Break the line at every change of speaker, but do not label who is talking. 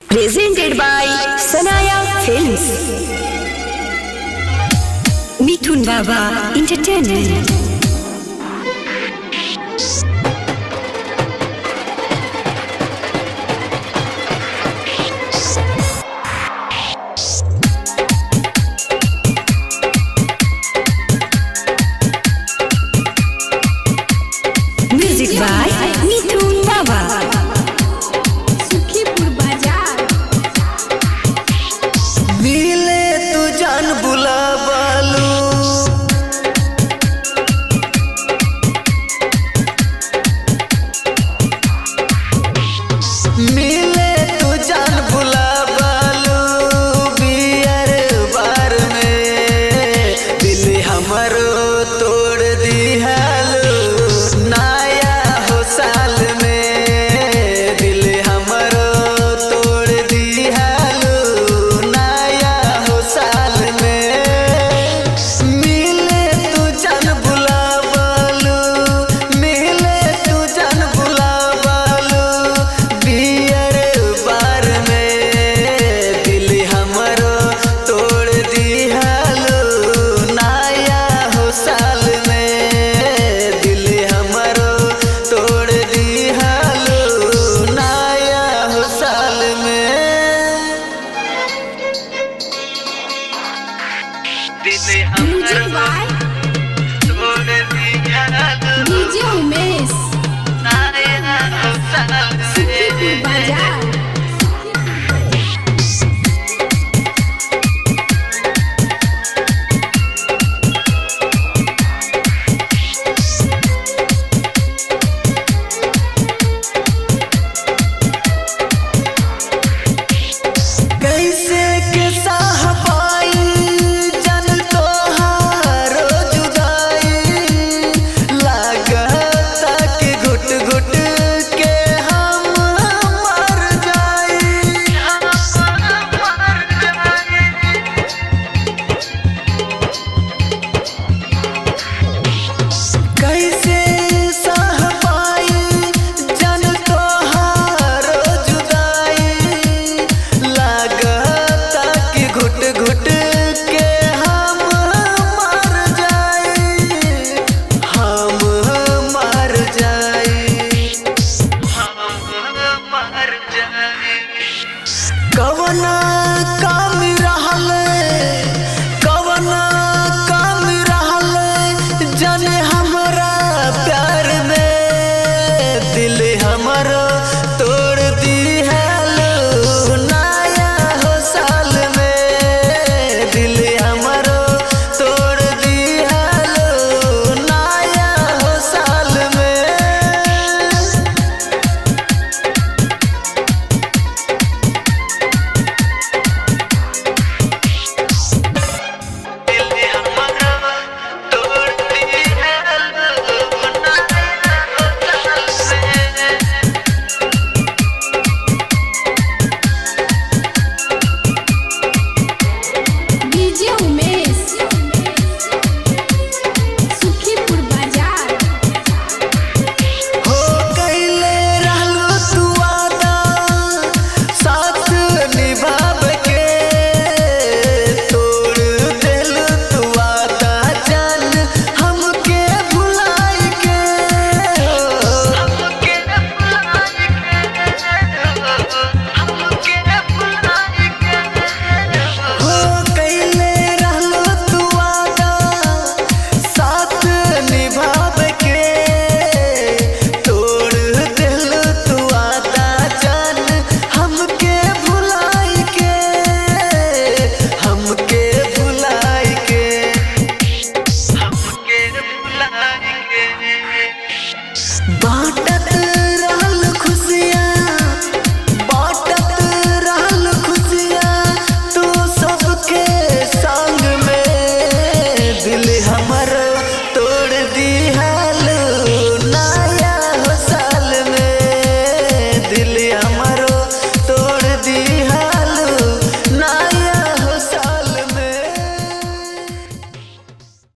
Presented by Sanaya Films. Mithun Baba Entertainment. Music by Mithun Baba.
Sukhipur बाजार
मिले तू जान बुलावालू मिले तू जान बुलावालू बियर बार में दिल हमरो तोड़ दिहालू नया हो साल में दिल हमरो तोड़ दिहालू नया हो साल में मिले तू जान बुलावालू मिले तू जान बुलावालू बियर बार में दिल हमरो तोड़ दिहालू नया हो साल में दिल हमरो तोड़ दिहालू नया हो साल में दिल
म्यूजिक बाय
तोड़ दिहालू
डीजे उमेश
नया हो साल
सुखीपुर
में
बाजार
कैसे के साह पाई जन तोहारो जुदाई लागता कि घुट घुट के हम मर कैसे साह पाई जन तोहारो जुदाई लागता कि घुट घुट के हम मर जाई हम मर जाई हम मर जाई कवना